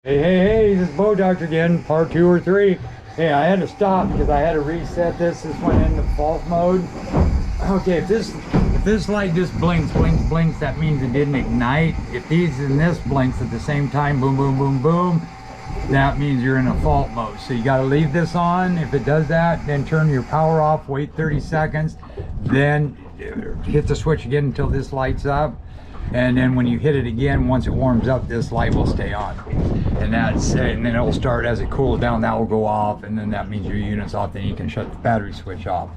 Hey, this is Bo Doctor again, part 2 or 3. Hey, I had to stop because I had to reset this. This went into fault mode. Okay, if this light just blinks, that means it didn't ignite. If these and this blinks at the same time, boom, boom, boom, boom, that means you're in a fault mode. So you got to leave this on. If it does that, then turn your power off, wait 30 seconds, then hit the switch again until this lights up. And then when you hit it again, once it warms up, this light will stay on. And then it'll start as it cools down, that will go off, and then that means your unit's off, then you can shut the battery switch off.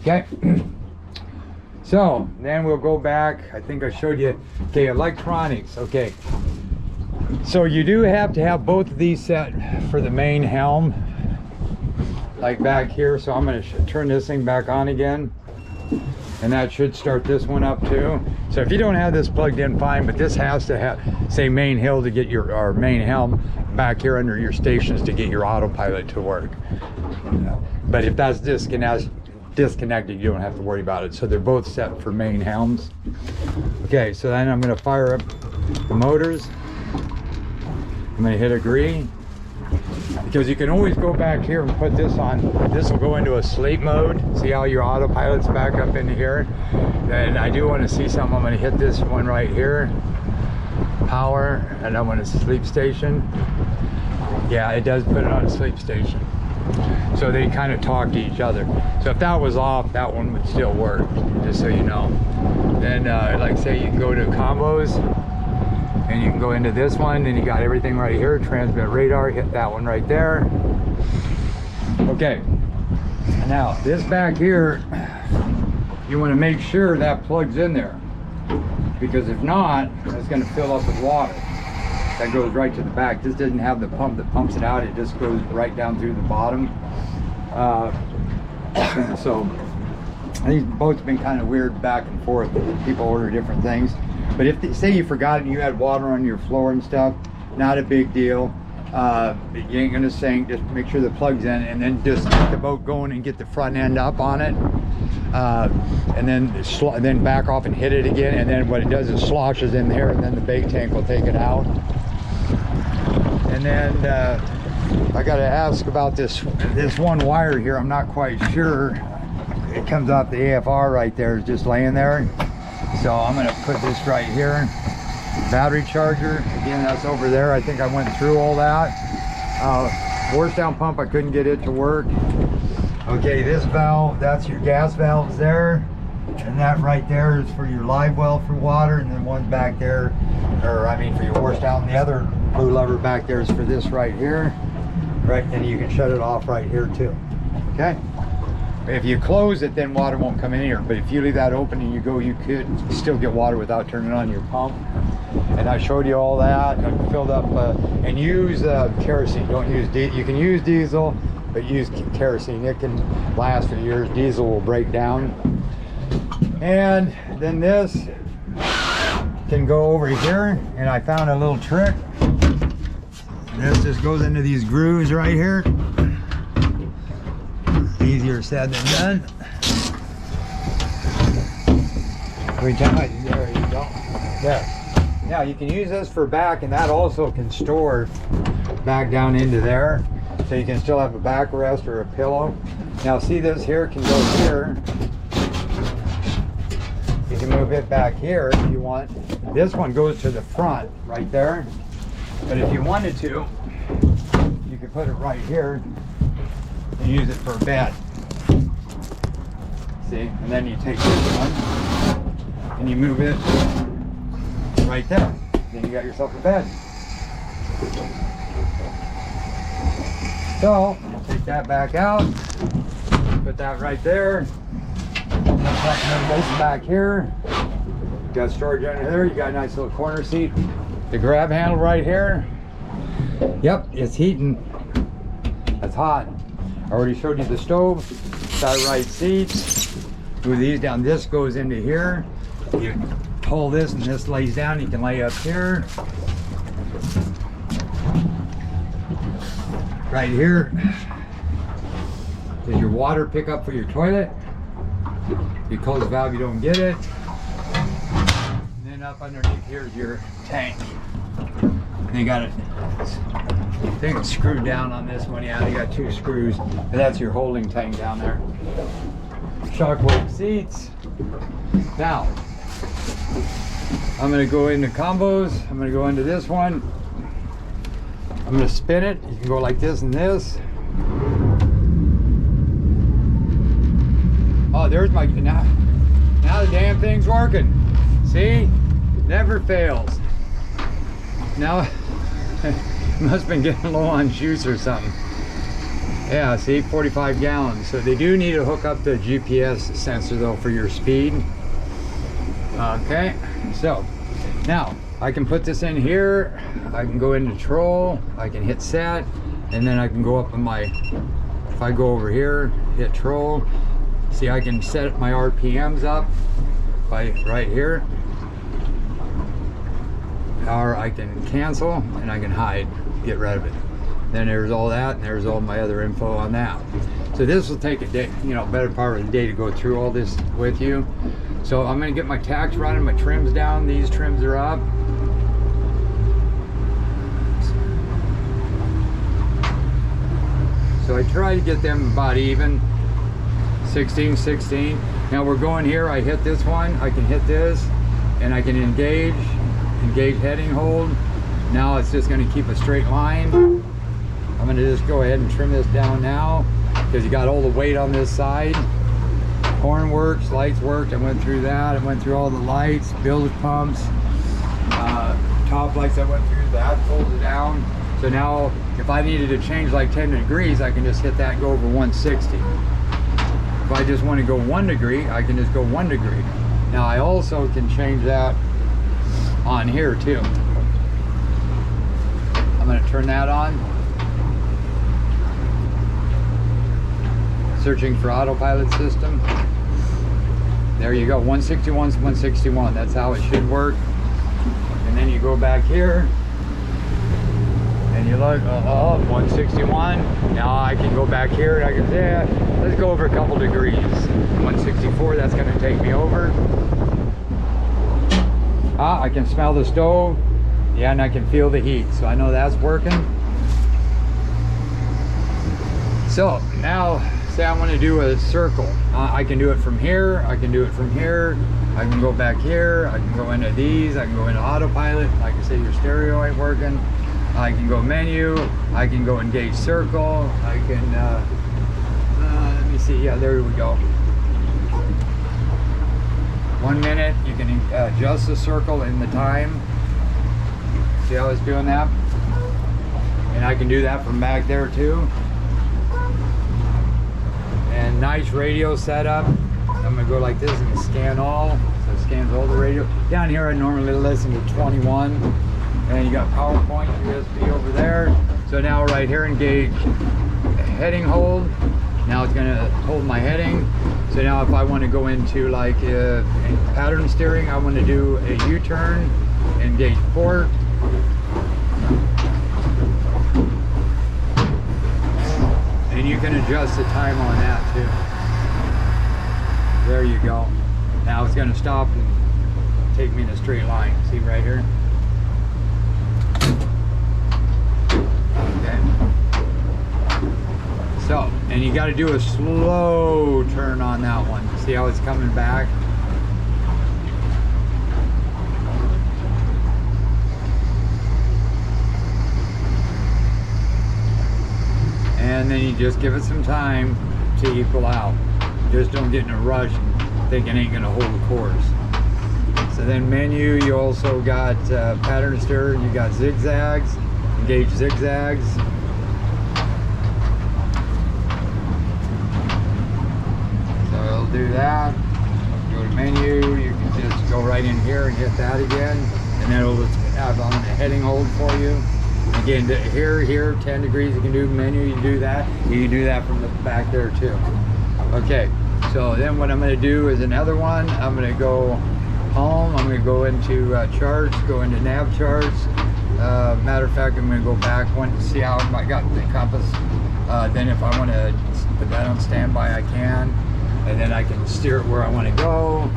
Okay. So then we'll go back. I think I showed you, okay, electronics. Okay. So you do have to have both of these set for the main helm, like back here. So I'm going to turn this thing back on again. And that should start this one up too. So if you don't have this plugged in, fine, but this has to have, say, main hill to get our main helm back here under your stations to get your autopilot to work. But if that's disconnected, you don't have to worry about it. So they're both set for main helms. Okay, so then I'm going to fire up the motors. I'm going to hit agree. Because you can always go back here and put this on. This will go into a sleep mode. See how your autopilot's back up into here? And I do want to see something. I'm going to hit this one right here. Power, and I want a sleep station. Yeah, it does put it on a sleep station. So they kind of talk to each other. So if that was off, that one would still work, just so you know. Then, like say you can go to combos, and you can go into this one, and you got everything right here. Transmit radar, hit that one right there. Okay, now this back here, you want to make sure that plugs in there, because if not, it's going to fill up with water. That goes right to the back. This doesn't have the pump that pumps it out. It just goes right down through the bottom. So these boats have been kind of weird back and forth. People order different things. But if say you forgot and you had water on your floor and stuff, not a big deal. You ain't gonna sink. Just make sure the plug's in, and then just get the boat going and get the front end up on it, and then back off and hit it again. And then what it does is sloshes in there, and then the bait tank will take it out. And then I got to ask about this one wire here. I'm not quite sure. It comes off the AFR right there. It's just laying there. So I'm going to put this right here. Battery charger, again, that's over there. I think I went through all that. Force down pump, I couldn't get it to work. Okay, this valve, that's your gas valves there. And that right there is for your live well for water. And then one back there, or I mean for your horse down. The other blue lever back there is for this right here. Right, and you can shut it off right here too. Okay? If you close it, then water won't come in here. But if you leave that open and you go, you could still get water without turning on your pump. And I showed you all that. I filled up and use kerosene. Don't use diesel. You can use diesel, but use kerosene. It can last for years. Diesel will break down. And then this can go over here. And I found a little trick. This just goes into these grooves right here. Easier said than done. There you go. There. Now you can use this for back, and that also can store back down into there. So you can still have a backrest or a pillow. Now see, this here can go here. You can move it back here if you want. This one goes to the front right there. But if you wanted to, you could put it right here and use it for a bed. See, and then you take this one and you move it right there. Then you got yourself a bed. So take that back out, put that right there. This back here. You got storage under there. You got a nice little corner seat. The grab handle right here. Yep, it's heating. That's hot. I already showed you the stove. That right seat. Move these down. This goes into here. You pull this and this lays down. You can lay up here. Right here is your water pickup for your toilet. If you close the valve, you don't get it. And then up underneath here is your tank. They got it, I think it's screwed down on this one. Yeah, they got 2 screws, but that's your holding tank down there. Shockwave seats. Now, I'm gonna go into combos. I'm gonna go into this one. I'm gonna spin it. You can go like this and this. Oh, there's my, now the damn thing's working. See? Never fails. Now, must have been getting low on juice or something. Yeah, see, 45 gallons. So they do need to hook up the GPS sensor though for your speed. Okay, so now I can put this in here. I can go into troll. I can hit set, and then I can go up on my, if I go over here, hit troll. See, I can set my RPMs up by right here. Or I can cancel and I can hide, get rid of it. Then there's all that, and there's all my other info on that. So this will take a day, you know, better part of the day to go through all this with you. So I'm gonna get my tacks running, my trims down. These trims are up. So I try to get them about even, 16, 16. Now we're going here, I hit this one, I can hit this, and I can engage heading hold. Now it's just gonna keep a straight line. I'm gonna just go ahead and trim this down now, because you got all the weight on this side. Horn works, lights worked, I went through that. I went through all the lights, bilge pumps, top lights, I went through that, pulled it down. So now, if I needed to change like 10 degrees, I can just hit that and go over 160. If I just want to go 1 degree, I can just go 1 degree. Now I also can change that on here too. I'm going to turn that on. Searching for autopilot system. There you go, 161 is 161. That's how it should work. And then you go back here and you look, 161. Now I can go back here and I can say, let's go over a couple degrees. 164, that's going to take me over. I can smell the stove. Yeah, and I can feel the heat, so I know that's working. So now, say I want to do a circle. I can do it from here, I can do it from here, I can go back here, I can go into these, I can go into autopilot. Like I say, your stereo ain't working. I can go menu, I can go engage circle, I can, let me see, yeah, there we go. 1 minute, you can adjust the circle in the time. See how it's doing that? And I can do that from back there too. And nice radio setup. I'm gonna go like this and scan all. So it scans all the radio. Down here I normally listen to 21. And you got PowerPoint, USB over there. So now right here, engage heading hold. Now it's gonna hold my heading. So now if I want to go into like pattern steering, I want to do a U-turn, engage port. And you can adjust the time on that too. There you go. Now it's going to stop and take me in a straight line. See right here? Okay. So, and you got to do a slow turn on that one. See how it's coming back? And then you just give it some time to equal out. Just don't get in a rush and think it ain't gonna hold the course. So then menu, you also got pattern stir, you got zigzags, engage zigzags. So it'll do that. Go to menu, you can just go right in here and hit that again. And then it'll have on the heading hold for you. Again, here, 10 degrees, you can do menu, you can do that. You can do that from the back there too. Okay, so then what I'm gonna do is another one. I'm gonna go home, I'm gonna go into charts, go into nav charts. Matter of fact, I'm gonna go back one to see how I got the compass. Then if I wanna put that on standby, I can. And then I can steer it where I wanna go.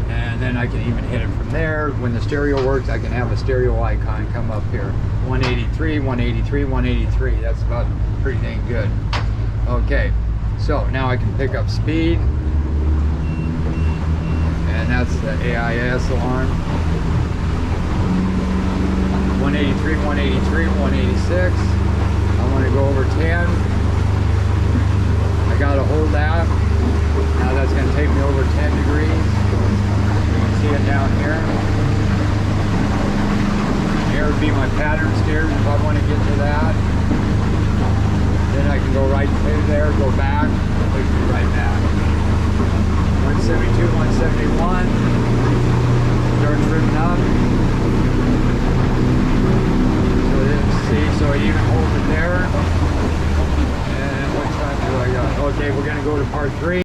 And And then I can even hit it from there. When the stereo works, I can have a stereo icon come up here. 183, 183, 183. That's about pretty dang good. Okay, so now I can pick up speed. And that's the AIS alarm. 183, 183, 186. I want to go over 10. I gotta hold that. Now that's gonna take me over 10 degrees. You can see it down here. Here would be my pattern steers if I want to get to that. Then I can go right through there, go back, take me right back. 172, 171. Starts ripping up. So then, see, so I even hold it there. And what time do I got? Okay, we're gonna go to part 3.